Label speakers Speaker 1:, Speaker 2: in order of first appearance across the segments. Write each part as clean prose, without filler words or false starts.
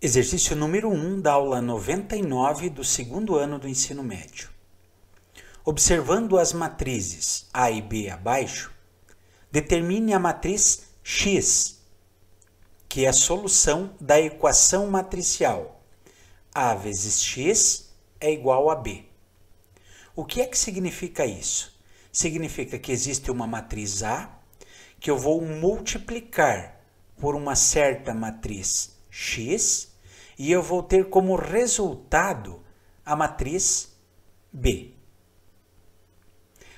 Speaker 1: Exercício número 1 da aula 99 do segundo ano do ensino médio. Observando as matrizes A e B abaixo, determine a matriz X, que é a solução da equação matricial A vezes X é igual a B. O que é que significa isso? Significa que existe uma matriz A que eu vou multiplicar por uma certa matriz X e eu vou ter como resultado a matriz B.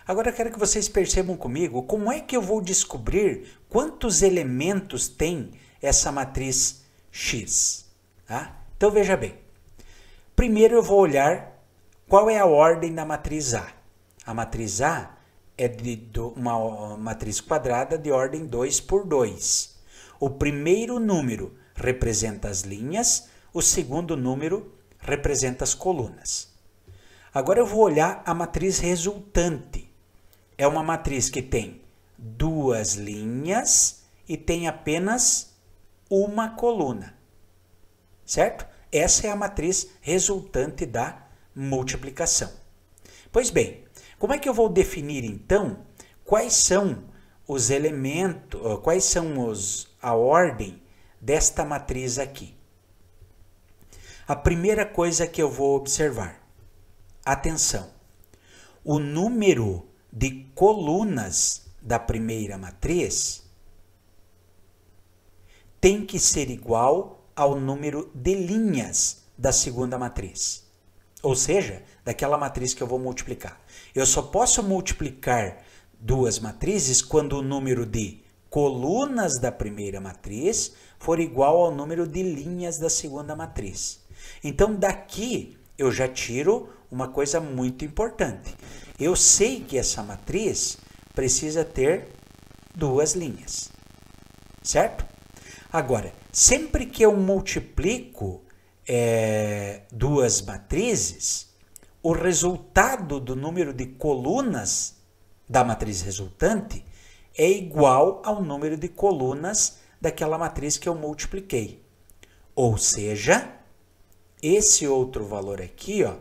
Speaker 1: Agora eu quero que vocês percebam comigo como é que eu vou descobrir quantos elementos tem essa matriz X. Tá? Então veja bem. Primeiro eu vou olhar qual é a ordem da matriz A. A matriz A é uma matriz quadrada de ordem 2 por 2. O primeiro número representa as linhas, o segundo número representa as colunas. Agora eu vou olhar a matriz resultante. É uma matriz que tem duas linhas e tem apenas uma coluna. Certo? Essa é a matriz resultante da multiplicação. Pois bem, como é que eu vou definir então quais são os elementos, a ordem desta matriz aqui? A primeira coisa que eu vou observar, atenção, o número de colunas da primeira matriz tem que ser igual ao número de linhas da segunda matriz. Ou seja, daquela matriz que eu vou multiplicar. Eu só posso multiplicar duas matrizes quando o número de colunas da primeira matriz for igual ao número de linhas da segunda matriz. Então, daqui eu já tiro uma coisa muito importante. Eu sei que essa matriz precisa ter duas linhas. Certo? Agora, sempre que eu multiplico duas matrizes, o resultado do número de colunas da matriz resultante é igual ao número de colunas daquela matriz que eu multipliquei. Ou seja, esse outro valor aqui, ó,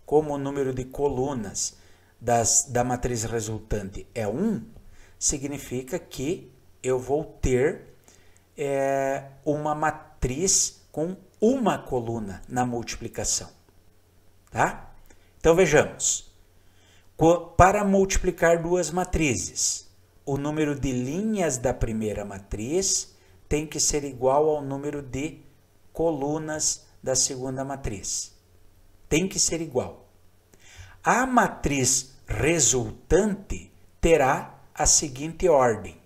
Speaker 1: como o número de colunas da matriz resultante é 1, significa que eu vou ter uma matriz com uma coluna na multiplicação. Tá? Então vejamos. Para multiplicar duas matrizes, o número de linhas da primeira matriz tem que ser igual ao número de colunas da segunda matriz. Tem que ser igual. A matriz resultante terá a seguinte ordem: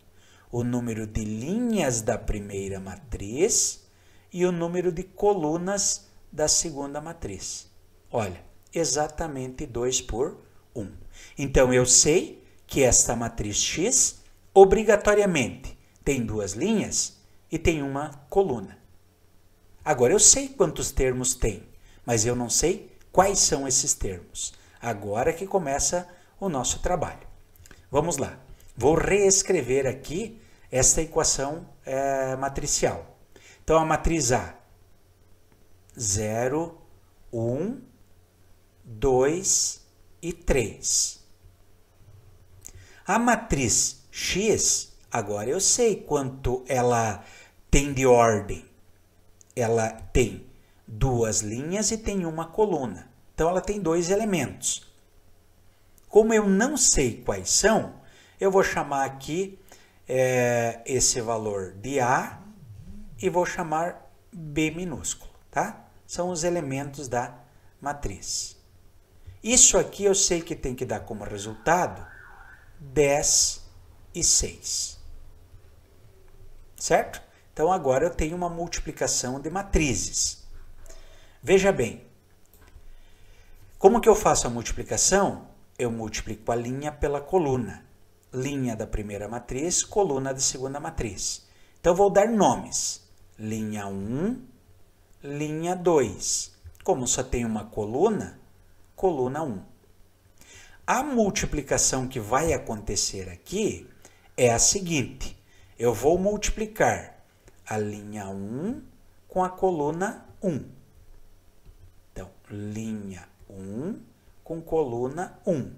Speaker 1: o número de linhas da primeira matriz e o número de colunas da segunda matriz. Olha, exatamente 2 por 1. Então, eu sei que esta matriz X, obrigatoriamente, tem duas linhas e tem uma coluna. Agora, eu sei quantos termos tem, mas eu não sei quais são esses termos. Agora que começa o nosso trabalho. Vamos lá. Vou reescrever aqui esta equação matricial. Então, a matriz A, 0, 1, 2 e 3. A matriz X, agora eu sei quanto ela tem de ordem. Ela tem duas linhas e tem uma coluna. Então, ela tem dois elementos. Como eu não sei quais são, eu vou chamar aqui esse valor de A e vou chamar B minúsculo, tá? São os elementos da matriz. Isso aqui eu sei que tem que dar como resultado 10 e 6. Certo? Então, agora eu tenho uma multiplicação de matrizes. Veja bem, como que eu faço a multiplicação? Eu multiplico a linha pela coluna. Linha da primeira matriz, coluna da segunda matriz. Então, vou dar nomes. Linha 1, linha 2. Como só tem uma coluna, coluna 1. A multiplicação que vai acontecer aqui é a seguinte. Eu vou multiplicar a linha 1 com a coluna 1. Então, linha 1 com coluna 1.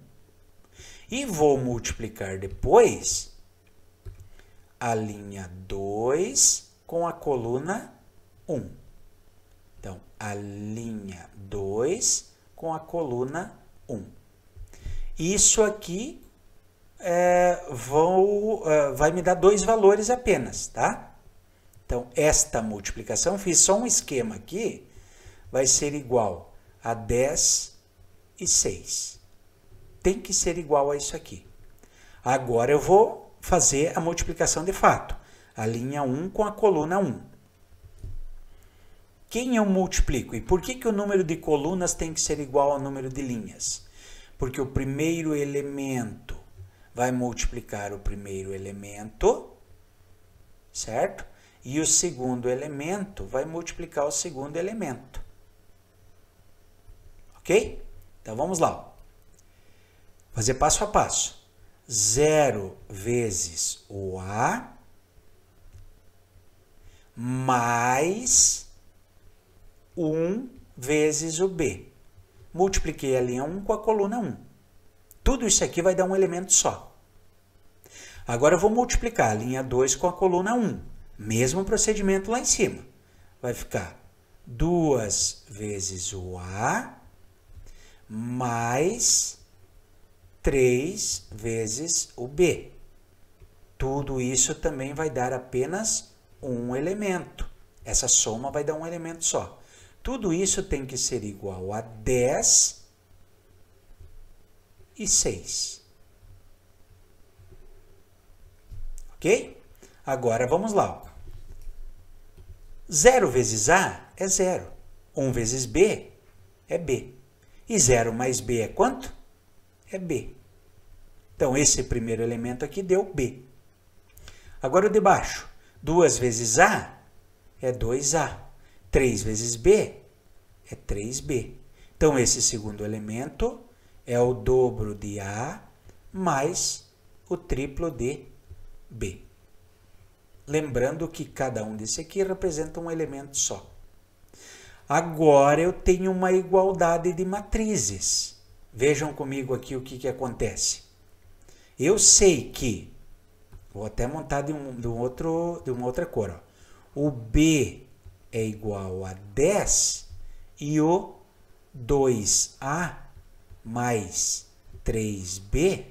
Speaker 1: E vou multiplicar depois a linha 2 com a coluna 1. Então, a linha 2 com a coluna 1. Isso aqui vai me dar 2 valores apenas, tá? Então, esta multiplicação, fiz só um esquema aqui, vai ser igual a 10 e 6. Tem que ser igual a isso aqui. Agora eu vou fazer a multiplicação de fato. A linha 1 com a coluna 1. Quem eu multiplico? E por que o número de colunas tem que ser igual ao número de linhas? Porque o primeiro elemento vai multiplicar o primeiro elemento, certo? E o segundo elemento vai multiplicar o segundo elemento. Ok? Então vamos lá. Fazer passo a passo. 0 vezes o A mais 1 vezes o B. Multipliquei a linha 1 com a coluna 1. Tudo isso aqui vai dar um elemento só. Agora eu vou multiplicar a linha 2 com a coluna 1. Mesmo procedimento lá em cima. Vai ficar 2 vezes o A mais 3 vezes o B. Tudo isso também vai dar apenas um elemento. Essa soma vai dar um elemento só. Tudo isso tem que ser igual a 10 e 6. Ok? Agora vamos lá. 0 vezes A é 0. 1 vezes B é B. E 0 mais B é quanto? É B. Então, esse primeiro elemento aqui deu B. Agora o de baixo. 2 vezes A é 2A. 3 vezes B é 3B. Então, esse segundo elemento é o dobro de A mais o triplo de B. Lembrando que cada um desse aqui representa um elemento só. Agora eu tenho uma igualdade de matrizes. Vejam comigo aqui o que acontece. Eu sei que, vou até montar de uma outra cor. Ó. O B é igual a 10 e o 2A mais 3B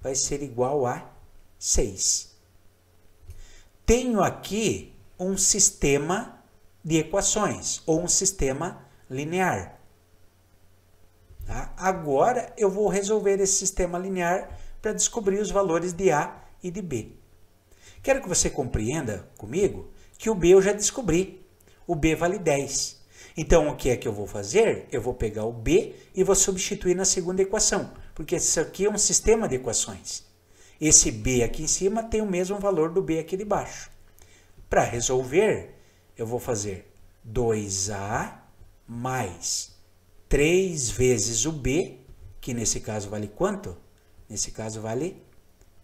Speaker 1: vai ser igual a 6. Tenho aqui um sistema de equações, ou um sistema linear. Tá? Agora, eu vou resolver esse sistema linear para descobrir os valores de A e de B. Quero que você compreenda comigo que o B eu já descobri. O B vale 10. Então, o que é que eu vou fazer? Eu vou pegar o B e vou substituir na segunda equação, porque isso aqui é um sistema de equações. Esse B aqui em cima tem o mesmo valor do B aqui de baixo. Para resolver, eu vou fazer 2A mais 3 vezes o B, que nesse caso vale quanto? Nesse caso vale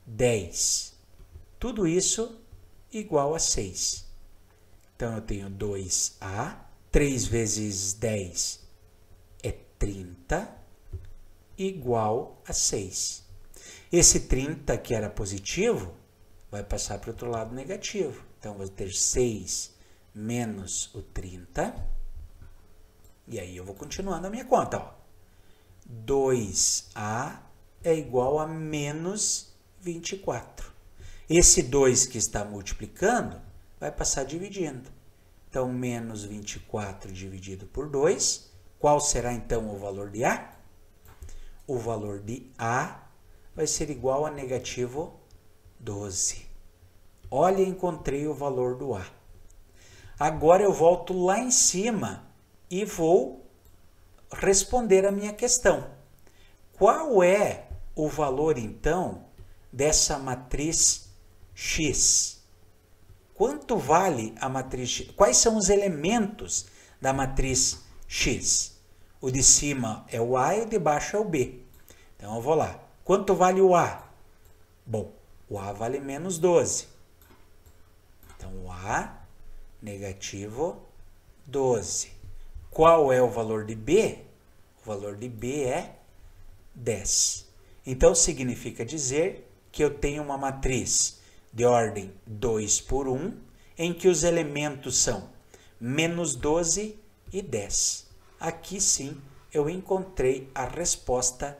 Speaker 1: 10. Tudo isso igual a 6. Então, eu tenho 2A, 3 vezes 10 é 30, igual a 6. Esse 30, que era positivo, vai passar para o outro lado negativo. Então, vou ter 6 menos o 30. E aí, eu vou continuando a minha conta. Ó. 2A é igual a menos 24. Esse 2 que está multiplicando vai passar dividindo. Então, menos 24 dividido por 2. Qual será, então, o valor de A? O valor de A vai ser igual a negativo 12. Olha, encontrei o valor do A. Agora eu volto lá em cima e vou responder a minha questão. Qual é o valor, então, dessa matriz X? Quanto vale a matriz X? Quais são os elementos da matriz X? O de cima é o A e o de baixo é o B. Então, eu vou lá. Quanto vale o A? Bom, o A vale menos 12. Então, o A, negativo 12. Qual é o valor de B? O valor de B é 10. Então, significa dizer que eu tenho uma matriz de ordem 2 por 1, em que os elementos são menos 12 e 10. Aqui sim eu encontrei a resposta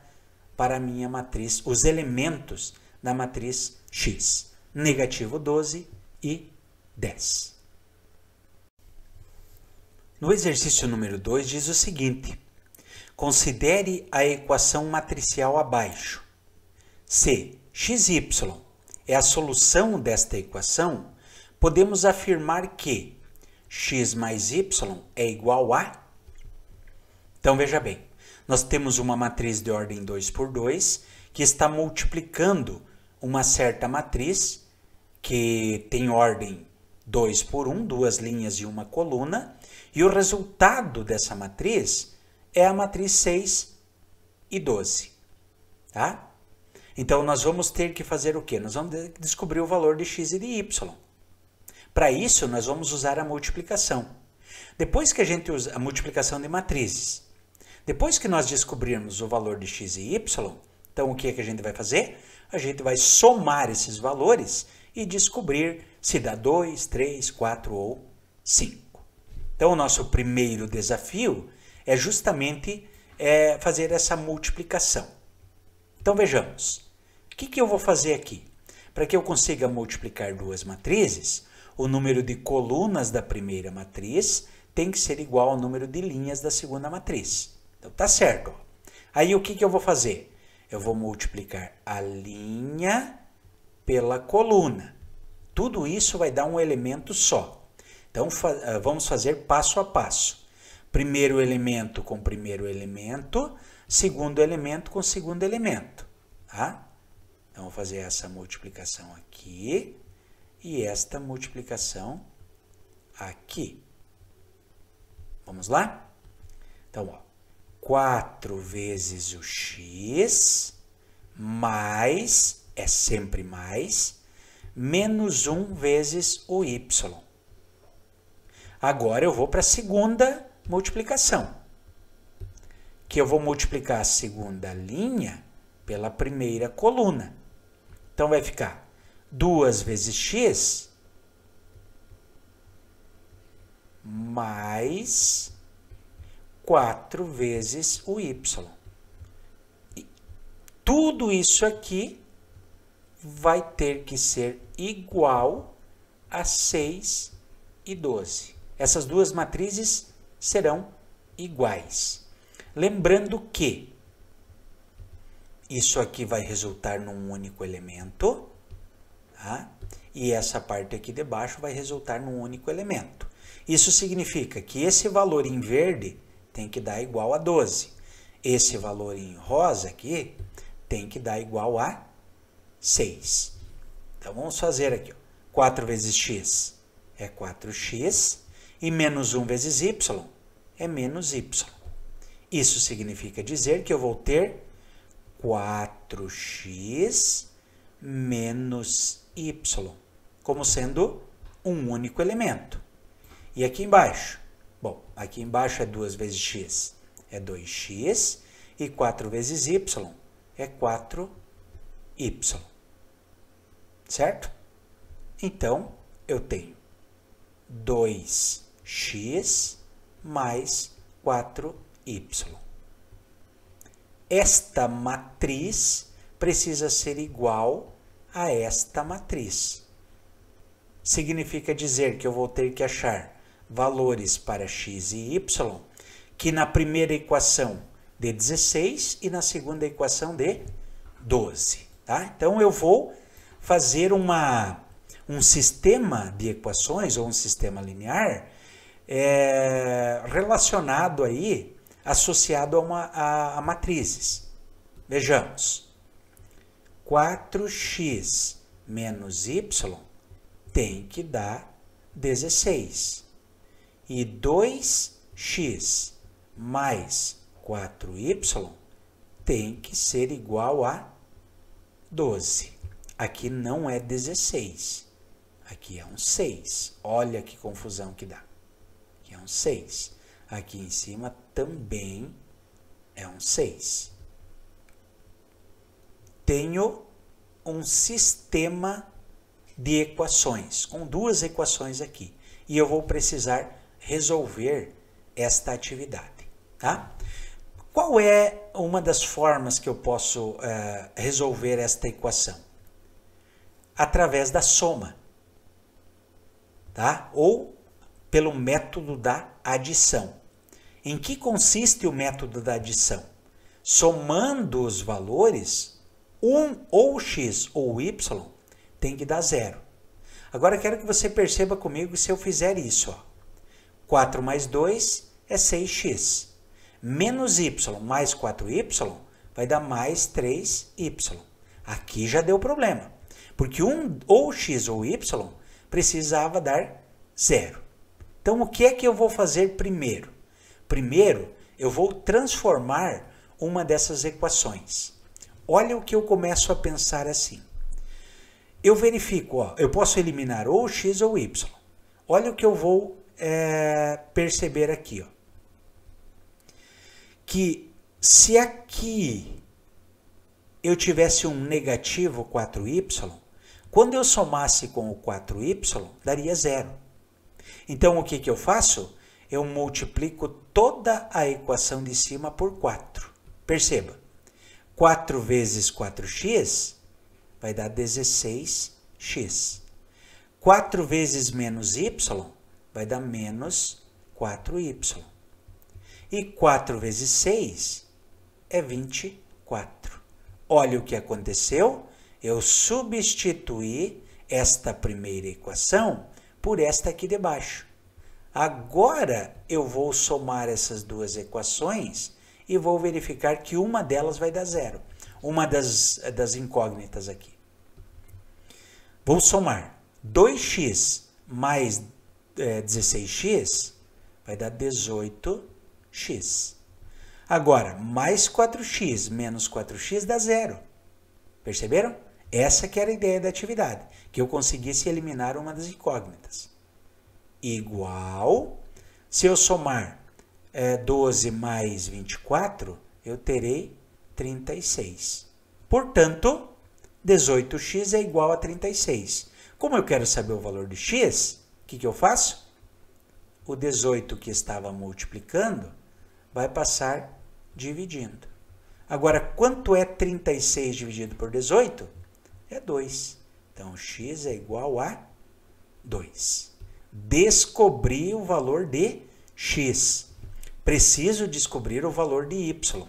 Speaker 1: para a minha matriz, os elementos da matriz X. Negativo 12 e 10. No exercício número 2 diz o seguinte: considere a equação matricial abaixo. Se xy é a solução desta equação, podemos afirmar que x mais y é igual a... Então, veja bem, nós temos uma matriz de ordem 2 por 2 que está multiplicando uma certa matriz que tem ordem 2 por 1, duas linhas e uma coluna, e o resultado dessa matriz é a matriz 6 e 12. Tá? Então, nós vamos ter que fazer o quê? Nós vamos descobrir o valor de x e de y. Para isso, nós vamos usar a multiplicação. Depois que a gente usa a multiplicação de matrizes, depois que nós descobrirmos o valor de x e y, então o que é que a gente vai fazer? A gente vai somar esses valores e descobrir se dá 2, 3, 4 ou 5. Então, o nosso primeiro desafio é justamente fazer essa multiplicação. Então, vejamos. O que eu vou fazer aqui? Para que eu consiga multiplicar duas matrizes, o número de colunas da primeira matriz tem que ser igual ao número de linhas da segunda matriz. Então, tá certo. Aí, o que eu vou fazer? Eu vou multiplicar a linha pela coluna. Tudo isso vai dar um elemento só. Então, vamos fazer passo a passo. Primeiro elemento com primeiro elemento, segundo elemento com segundo elemento. Tá? Então, vou fazer essa multiplicação aqui e esta multiplicação aqui. Vamos lá? Então, ó, 4 vezes o x, mais, é sempre mais, menos 1 vezes o y. Agora eu vou para a segunda multiplicação, que eu vou multiplicar a segunda linha pela primeira coluna. Então, vai ficar 2 vezes x mais 4 vezes o y. E tudo isso aqui vai ter que ser igual a 6 e 12. Essas duas matrizes serão iguais. Lembrando que isso aqui vai resultar num único elemento, tá? E essa parte aqui de baixo vai resultar num único elemento. Isso significa que esse valor em verde tem que dar igual a 12. Esse valor em rosa aqui tem que dar igual a 6. Então, vamos fazer aqui. Ó. 4 vezes x é 4x e menos 1 vezes y é menos y. Isso significa dizer que eu vou ter 4x menos y, como sendo um único elemento. E aqui embaixo? Bom, aqui embaixo é 2 vezes x, é 2x, e 4 vezes y é 4y. Certo? Então, eu tenho 2x mais 4y. Esta matriz precisa ser igual a esta matriz. Significa dizer que eu vou ter que achar valores para x e y que na primeira equação dê 16 e na segunda equação dê 12. Tá? Então, eu vou fazer um sistema de equações ou um sistema linear relacionado aí, associado a matrizes. Vejamos. 4x menos y tem que dar 16. E 2x mais 4y tem que ser igual a 12. Aqui não é 16. Aqui é um 6. Olha que confusão que dá. Aqui é um 6. Aqui em cima também é um 6. Tenho um sistema de equações, com duas equações aqui. E eu vou precisar resolver esta atividade, tá? Qual é uma das formas que eu posso resolver esta equação? Através da soma, tá? Ou pelo método da adição. Em que consiste o método da adição? Somando os valores, ou x ou y tem que dar 0. Agora eu quero que você perceba comigo se eu fizer isso. Ó. 4 mais 2 é 6x. Menos y mais 4y vai dar mais 3y. Aqui já deu problema. Porque ou x ou y precisava dar 0. Então o que é que eu vou fazer primeiro? Primeiro eu vou transformar uma dessas equações. Olha o que eu começo a pensar assim. Eu verifico, ó, eu posso eliminar ou x ou y. Olha o que eu vou perceber aqui. Ó. Que se aqui eu tivesse um negativo 4y, quando eu somasse com o 4y, daria 0. Então o que eu faço? Eu multiplico toda a equação de cima por 4. Perceba, 4 vezes 4x vai dar 16x. 4 vezes menos y vai dar menos 4y. E 4 vezes 6 é 24. Olha o que aconteceu. Eu substituí esta primeira equação por esta aqui de baixo. Agora eu vou somar essas duas equações e vou verificar que uma delas vai dar 0. Uma das incógnitas aqui. Vou somar 2x mais 16x vai dar 18x. Agora, mais 4x menos 4x dá 0. Perceberam? Essa que era a ideia da atividade, que eu conseguisse eliminar uma das incógnitas. Igual, se eu somar 12 mais 24, eu terei 36. Portanto, 18x é igual a 36. Como eu quero saber o valor de x, o que eu faço? O 18 que estava multiplicando vai passar dividindo. Agora, quanto é 36 dividido por 18? É 2. Então, x é igual a 2. Descobri o valor de x. Preciso descobrir o valor de y.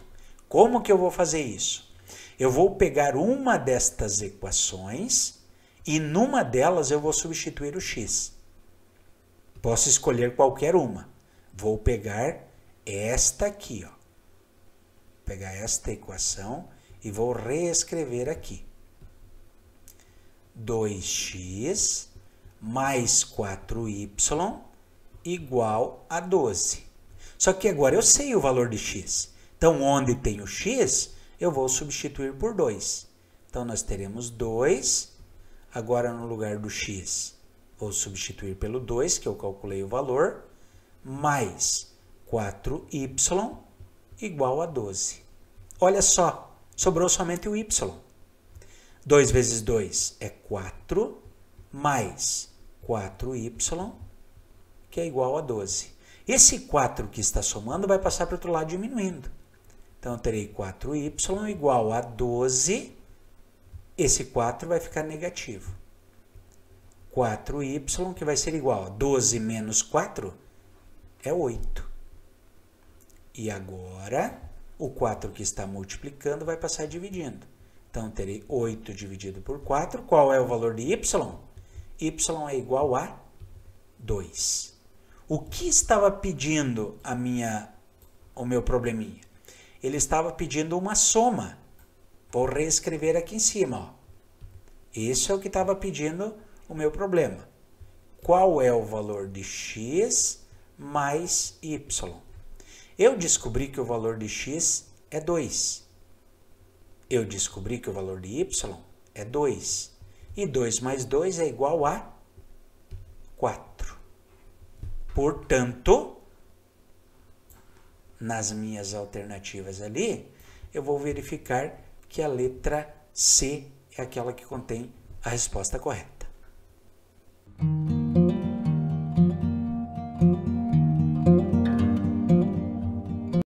Speaker 1: Como que eu vou fazer isso? Eu vou pegar uma destas equações e numa delas eu vou substituir o x. Posso escolher qualquer uma. Vou pegar esta aqui, ó. Pegar esta equação e vou reescrever aqui. 2x mais 4y igual a 12. Só que agora eu sei o valor de x. Então, onde tem o x, eu vou substituir por 2. Então, nós teremos 2. Agora, no lugar do x, vou substituir pelo 2, que eu calculei o valor, mais 4y igual a 12. Olha só, sobrou somente o y. 2 vezes 2 é 4, mais 4y, que é igual a 12. Esse 4 que está somando vai passar para o outro lado diminuindo. Então, eu terei 4y igual a 12. Esse 4 vai ficar negativo. 4y, que vai ser igual a 12 menos 4, é 8. E agora, o 4 que está multiplicando vai passar dividindo. Então, terei 8 dividido por 4. Qual é o valor de y? Y é igual a 2. O que estava pedindo o meu probleminha? Ele estava pedindo uma soma. Vou reescrever aqui em cima. Ó. Esse é o que estava pedindo o meu problema. Qual é o valor de x mais y? Eu descobri que o valor de x é 2. Eu descobri que o valor de y é 2. E 2 mais 2 é igual a 4. Portanto, nas minhas alternativas ali, eu vou verificar que a letra C é aquela que contém a resposta correta.